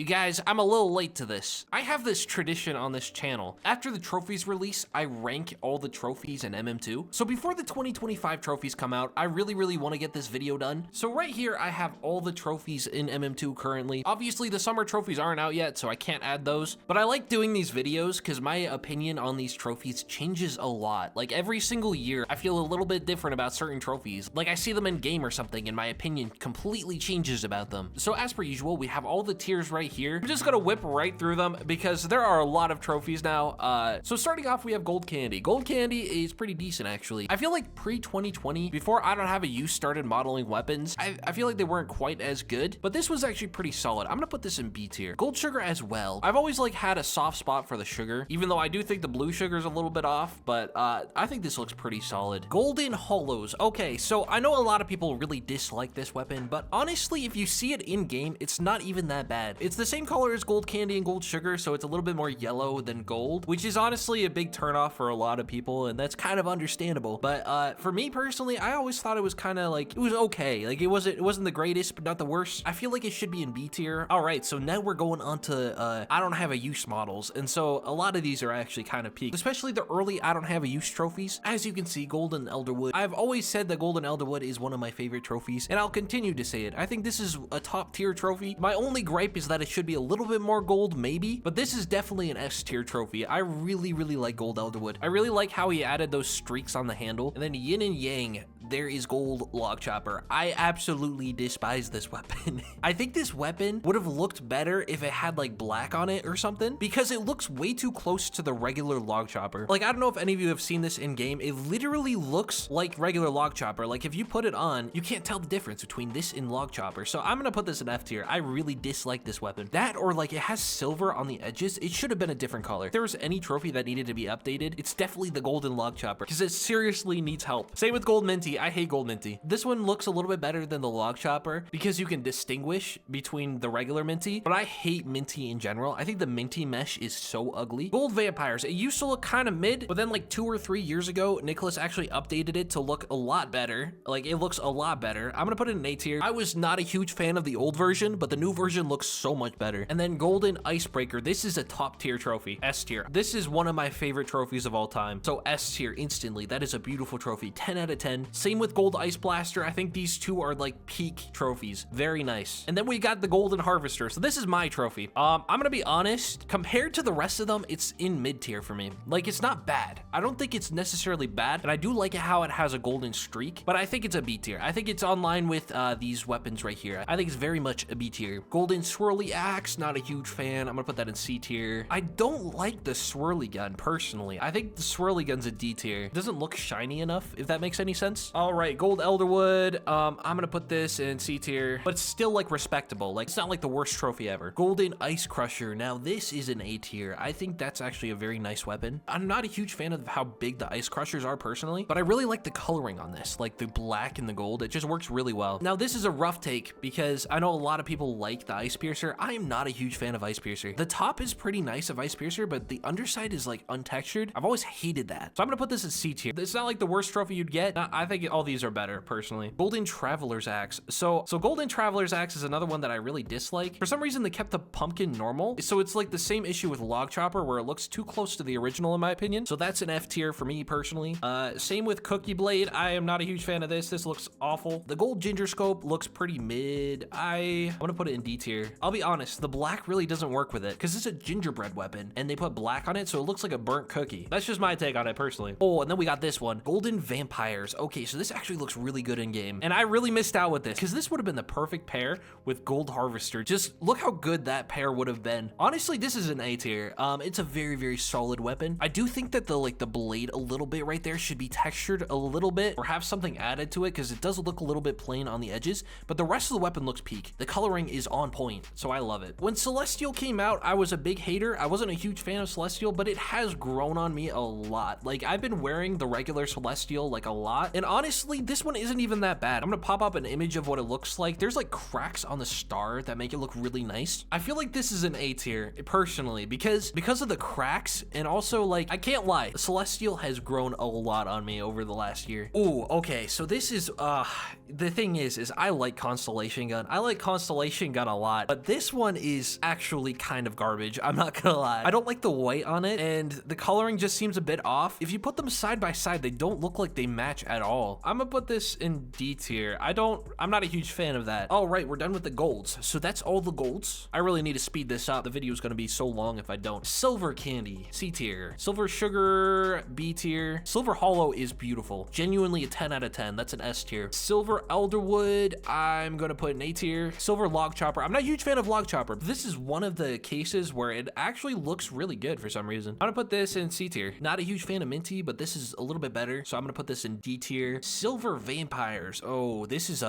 You guys, I'm a little late to this. I have this tradition on this channel. After the trophies release, I rank all the trophies in MM2. So before the 2025 trophies come out, I really want to get this video done. So right here, I have all the trophies in MM2 currently. Obviously, the summer trophies aren't out yet, so I can't add those. But I like doing these videos because my opinion on these trophies changes a lot. Like every single year, I feel a little bit different about certain trophies. Like I see them in game or something and my opinion completely changes about them. So as per usual, we have all the tiers right here. I'm just gonna whip right through them because there are a lot of trophies now. So starting off, we have gold candy. Gold candy is pretty decent actually. I feel like pre-2020, before I Don't Have a Use started modeling weapons, I feel like they weren't quite as good, but this was actually pretty solid. I'm gonna put this in B tier. Gold sugar as well. I've always like had a soft spot for the sugar, even though I do think the blue sugar is a little bit off, but I think this looks pretty solid. Golden hollows. Okay, so I know a lot of people really dislike this weapon, but honestly, if you see it in game, it's not even that bad. It's the same color as gold candy and gold sugar, so it's a little bit more yellow than gold, which is honestly a big turnoff for a lot of people, and that's kind of understandable. But for me personally, I always thought it was kind of like, it was okay. Like it wasn't the greatest, but not the worst. I feel like it should be in B tier. All right, so now we're going on to I Don't Have a Use models, and so a lot of these are actually kind of peak, especially the early I Don't Have a Use trophies. As you can see, golden elderwood. I've always said that golden elderwood is one of my favorite trophies, and I'll continue to say it. I think this is a top tier trophy. My only gripe is that it should be a little bit more gold, maybe, but this is definitely an S tier trophy. I really like gold elderwood. I really like how he added those streaks on the handle, and then yin and yang, there is gold log chopper. I absolutely despise this weapon. I think this weapon would have looked better if it had like black on it or something, because it looks way too close to the regular log chopper. Like, I don't know if any of you have seen this in game. It literally looks like regular log chopper. Like if you put it on, you can't tell the difference between this and log chopper. So I'm gonna put this in F tier. I really dislike this weapon. That, or like it has silver on the edges. It should have been a different color. If there was any trophy that needed to be updated, it's definitely the golden log chopper, because it seriously needs help. Same with gold minty. I hate gold minty. This one looks a little bit better than the log chopper because you can distinguish between the regular minty, but I hate minty in general. I think the minty mesh is so ugly. Gold vampires. It used to look kind of mid, but then like 2 or 3 years ago, Nicholas actually updated it to look a lot better. Like it looks a lot better. I'm gonna put it in A tier. I was not a huge fan of the old version, but the new version looks so much better. And then golden icebreaker. This is a top tier trophy. S tier. This is one of my favorite trophies of all time. So S tier instantly. That is a beautiful trophy. 10 out of 10. Same with gold ice blaster. I think these two are like peak trophies. Very nice. And then we got the golden harvester. So this is my trophy. I'm gonna be honest, compared to the rest of them, it's in mid tier for me. Like it's not bad. I don't think it's necessarily bad, and I do like it how it has a golden streak, but I think it's a B tier. I think it's online with these weapons right here. I think it's very much a B tier. Golden swirly axe, not a huge fan. I'm gonna put that in C tier. I don't like the swirly gun personally. I think the swirly gun's a D tier. It doesn't look shiny enough, if that makes any sense. All right, gold elderwood. I'm gonna put this in C tier, but it's still like respectable. Like it's not like the worst trophy ever. Golden ice crusher. Now this is an A tier. I think that's actually a very nice weapon. I'm not a huge fan of how big the ice crushers are personally, but I really like the coloring on this, like the black and the gold. It just works really well. Now this is a rough take because I know a lot of people like the ice piercer. I am not a huge fan of ice piercer. The top is pretty nice of ice piercer, but the underside is like untextured. I've always hated that. So I'm gonna put this in C tier. It's not like the worst trophy you'd get. I think all these are better personally. Golden traveler's axe. So golden traveler's axe is another one that I really dislike. For some reason they kept the pumpkin normal, so it's like the same issue with log chopper where it looks too close to the original in my opinion. So that's an F tier for me personally. Same with cookie blade. I am not a huge fan of this. This looks awful. The gold ginger scope looks pretty mid. I'm gonna put it in D tier. I'll be honest, the black really doesn't work with it because it's a gingerbread weapon and they put black on it, so it looks like a burnt cookie. That's just my take on it personally. Oh, and then we got this one, golden vampires. Okay, so this actually looks really good in game, and I really missed out with this because this would have been the perfect pair with gold harvester. Just look how good that pair would have been. Honestly, this is an A tier. It's a very solid weapon. I do think that the blade a little bit right there should be textured a little bit or have something added to it because it does look a little bit plain on the edges, but the rest of the weapon looks peak. The coloring is on point, so I love it. When Celestial came out, I was a big hater. I wasn't a huge fan of Celestial, but it has grown on me a lot. Like I've been wearing the regular Celestial like a lot, and honestly, this one isn't even that bad. I'm gonna pop up an image of what it looks like. There's like cracks on the star that make it look really nice. I feel like this is an A tier personally because of the cracks, and also like I can't lie, Celestial has grown a lot on me over the last year. Ooh, okay, so this is the thing is I like Constellation Gun. I like Constellation Gun a lot, but this This one is actually kind of garbage. I'm not gonna lie. I don't like the white on it, and the coloring just seems a bit off. If you put them side by side, they don't look like they match at all. I'm gonna put this in D tier. I'm not a huge fan of that. All right, we're done with the golds. So that's all the golds. I really need to speed this up. The video is gonna be so long if I don't. Silver candy, C tier. Silver sugar, B tier. Silver hollow is beautiful. Genuinely a 10 out of 10. That's an S tier. Silver elderwood, I'm gonna put an A tier. Silver log chopper. I'm not a huge fan of log chopper. This is one of the cases where it actually looks really good for some reason. I'm gonna put this in C tier. Not a huge fan of minty, but this is a little bit better. So I'm gonna put this in D tier. Silver vampires. Oh, this is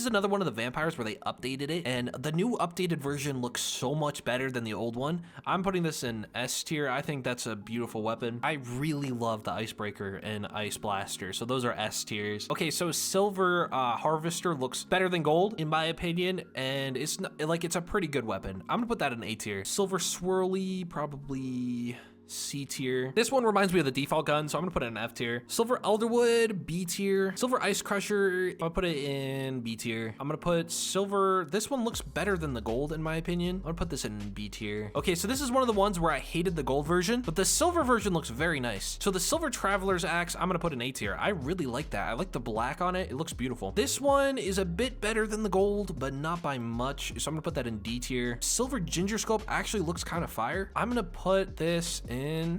another one of the vampires where they updated it, and the new updated version looks so much better than the old one. I'm putting this in S tier. I think that's a beautiful weapon. I really love the icebreaker and ice blaster, so those are S tiers. Okay, so silver harvester looks better than gold in my opinion, and it's not, like, it's a pretty good weapon. I'm gonna put that in A tier. Silver swirly, probably C tier. This one reminds me of the default gun, so I'm gonna put it in F tier. Silver elderwood, B tier. Silver ice crusher, I'm gonna put it in B tier. I'm gonna put silver, this one looks better than the gold in my opinion. I'm gonna put this in B tier. Okay, so this is one of the ones where I hated the gold version, but the silver version looks very nice. So the silver traveler's axe, I'm gonna put in A tier. I really like that. I like the black on it. It looks beautiful. This one is a bit better than the gold, but not by much, so I'm gonna put that in D tier. Silver ginger scope actually looks kind of fire. I'm gonna put this in.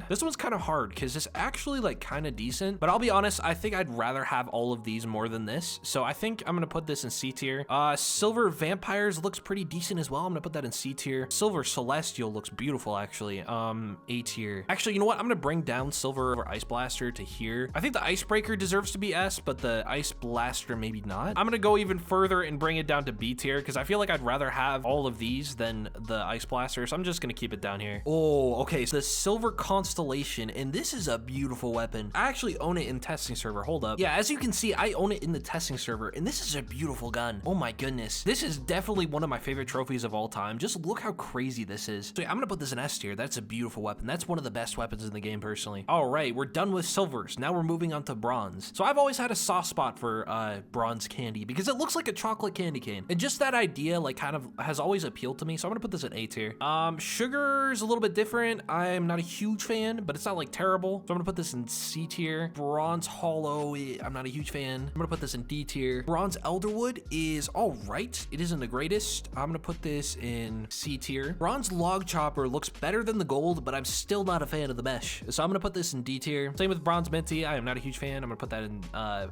This one's kind of hard because it's actually like kind of decent, but I'll be honest, I think I'd rather have all of these more than this. So I think I'm gonna put this in C tier. Silver vampires looks pretty decent as well. I'm gonna put that in C tier. Silver celestial looks beautiful actually. A tier. Actually, you know what? I'm gonna bring down silver ice blaster to here. I think the icebreaker deserves to be S, but the ice blaster maybe not. I'm gonna go even further and bring it down to B tier because I feel like I'd rather have all of these than the ice blaster. So I'm just gonna keep it down here. Oh, okay. So the silver constellation, and this is a beautiful weapon. I actually own it in testing server. Hold up. Yeah, as you can see, I own it in the testing server, and this is a beautiful gun. Oh my goodness. This is definitely one of my favorite trophies of all time. Just look how crazy this is. So yeah, I'm gonna put this in S tier. That's a beautiful weapon. That's one of the best weapons in the game personally. All right, we're done with silvers. Now we're moving on to bronze. So I've always had a soft spot for bronze candy because it looks like a chocolate candy cane. And just that idea like kind of has always appealed to me. So I'm gonna put this in A tier. Sugar's a little bit different. I'm not a huge fan, but it's not like terrible. So I'm gonna put this in C tier. Bronze hollow, I'm not a huge fan. I'm gonna put this in D tier. Bronze elderwood is all right. It isn't the greatest. I'm gonna put this in C tier. Bronze log chopper looks better than the gold, but I'm still not a fan of the mesh. So I'm gonna put this in D tier. Same with bronze minty. I am not a huge fan. I'm gonna put that in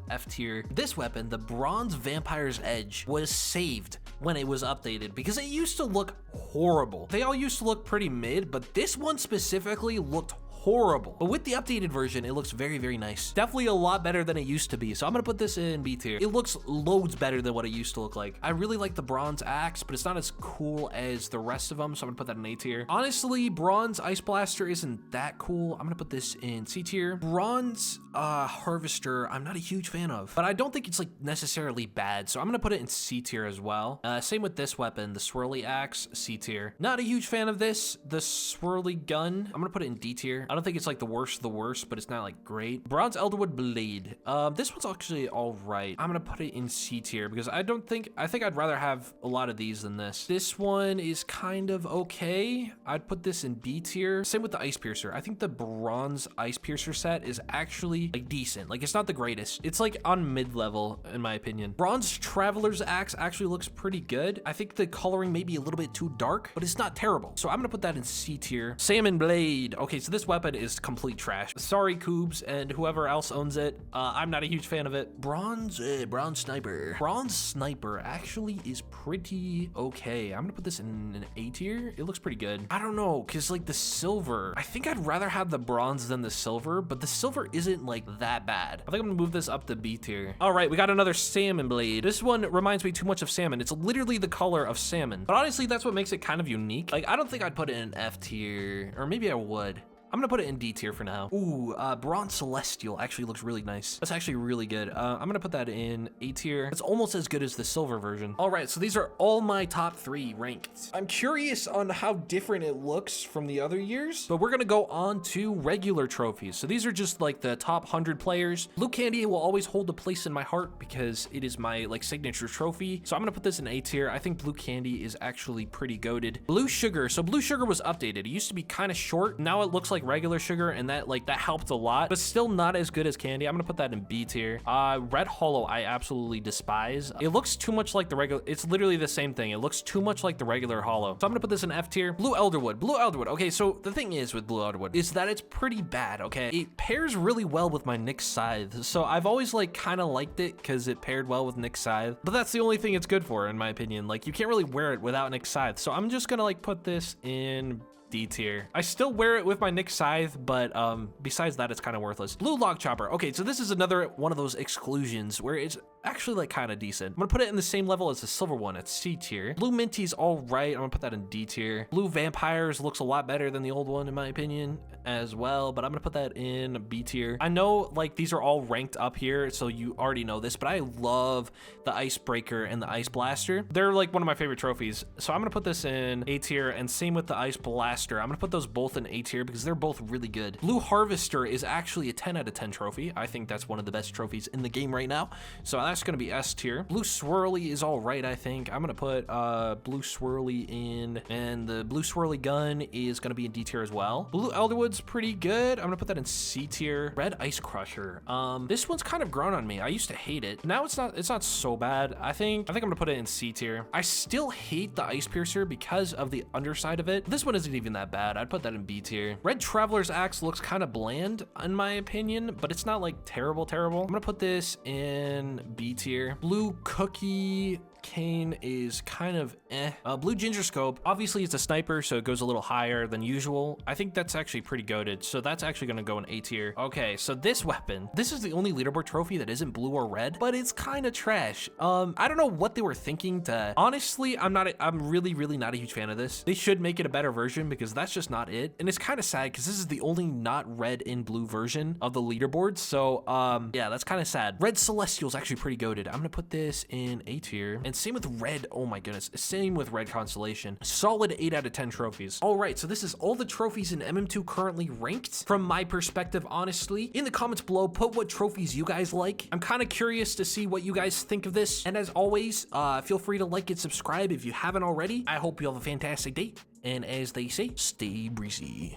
F tier. This weapon, the bronze vampire's edge, was saved when it was updated because it used to look horrible. They all used to look pretty mid, but this one specifically looked horrible. But with the updated version, it looks very, very nice. Definitely a lot better than it used to be. So I'm gonna put this in B tier. It looks loads better than what it used to look like. I really like the bronze axe, but it's not as cool as the rest of them. So I'm gonna put that in A tier. Honestly, bronze ice blaster isn't that cool. I'm gonna put this in C tier. Bronze harvester, I'm not a huge fan of, but I don't think it's like necessarily bad. So I'm gonna put it in C tier as well. Same with this weapon, the swirly axe, C tier. Not a huge fan of this. The swirly gun, I'm gonna put it in D tier. I don't think it's like the worst of the worst, but it's not like great. Bronze elderwood blade. This one's actually all right. I'm gonna put it in C tier because I think I'd rather have a lot of these than this. This one is kind of okay. I'd put this in B tier. Same with the ice piercer. I think the bronze ice piercer set is actually like decent. Like it's not the greatest. It's like on mid-level in my opinion. Bronze traveler's axe actually looks pretty good. I think the coloring may be a little bit too dark, but it's not terrible. So I'm gonna put that in C tier. Salmon blade. Okay, so this weapon is complete trash. Sorry, Coobs and whoever else owns it. I'm not a huge fan of it. Bronze sniper. Bronze sniper actually is pretty okay. I'm gonna put this in an A tier. It looks pretty good. I don't know, cause like the silver, I think I'd rather have the bronze than the silver, but the silver isn't like that bad. I think I'm gonna move this up to B tier. All right, we got another salmon blade. This one reminds me too much of salmon. It's literally the color of salmon, but honestly, that's what makes it kind of unique. Like, I don't think I'd put it in F tier, or maybe I would. I'm gonna put it in D tier for now. Ooh, Bronze Celestial actually looks really nice. That's actually really good. I'm gonna put that in A tier. It's almost as good as the silver version. All right, so these are all my top 3 ranked. I'm curious on how different it looks from the other years, but we're gonna go on to regular trophies. So these are just like the top 100 players. Blue Candy will always hold a place in my heart because it is my like signature trophy. So I'm gonna put this in A tier. I think Blue Candy is actually pretty goated. Blue Sugar. So Blue Sugar was updated. It used to be kind of short. Now it looks like regular sugar, and that helped a lot, but still not as good as Candy. I'm gonna put that in B tier. Red Hollow, I absolutely despise. It looks too much like the regular. It's literally the same thing. It looks too much like the regular Hollow. So I'm gonna put this in F tier. Blue Elderwood. Blue Elderwood. Okay, so the thing is with Blue Elderwood is that it's pretty bad. Okay, it pairs really well with my Nyx Scythe. So I've always like kind of liked it because it paired well with Nyx Scythe, but that's the only thing it's good for in my opinion. Like you can't really wear it without Nyx Scythe. So I'm just gonna like put this in D tier. I still wear it with my Nyx Scythe, but besides that, it's kind of worthless. Blue Log Chopper. Okay, so this is another one of those exclusions where it's actually like kind of decent. I'm gonna put it in the same level as the silver one at C tier. Blue Minty's all right. I'm gonna put that in D tier. Blue Vampires looks a lot better than the old one in my opinion as well, but I'm gonna put that in B tier. I know like these are all ranked up here, so you already know this, but I love the Icebreaker and the Ice Blaster. They're like one of my favorite trophies. So I'm gonna put this in A tier, and same with the Ice Blaster. I'm gonna put those both in A tier because they're both really good. Blue Harvester is actually a 10 out of 10 trophy. I think that's one of the best trophies in the game right now. So that's gonna be S tier. Blue Swirly is all right, I think. I'm gonna put Blue Swirly in, and the Blue Swirly gun is gonna be in D tier as well. Blue Elderwood's pretty good. I'm gonna put that in C tier. Red Ice Crusher. This one's kind of grown on me. I used to hate it. Now it's not so bad. I think I'm gonna put it in C tier. I still hate the Ice Piercer because of the underside of it. This one isn't even that bad. I'd put that in B tier. Red Traveler's Axe looks kind of bland in my opinion, but it's not like terrible. I'm gonna put this in B tier. Blue Cookie Cane is kind of eh. Blue Ginger Scope, obviously it's a sniper, so it goes a little higher than usual. I think that's actually pretty goated, so that's actually gonna go in A tier. Okay, so this weapon, this is the only leaderboard trophy that isn't blue or red, but it's kind of trash. I don't know what they were thinking to, honestly, I'm really not a huge fan of this. They should make it a better version because that's just not it. And it's kind of sad because this is the only not red and blue version of the leaderboard. So yeah, that's kind of sad. Red Celestial is actually pretty goated. I'm gonna put this in A tier. And same with red. Oh my goodness. Same with Red Constellation. Solid 8 out of 10 trophies. All right, so this is all the trophies in MM2 currently ranked from my perspective, honestly. In the comments below, put what trophies you guys like. I'm kind of curious to see what you guys think of this. And as always, feel free to like and subscribe if you haven't already. I hope you have a fantastic day. And as they say, stay breezy.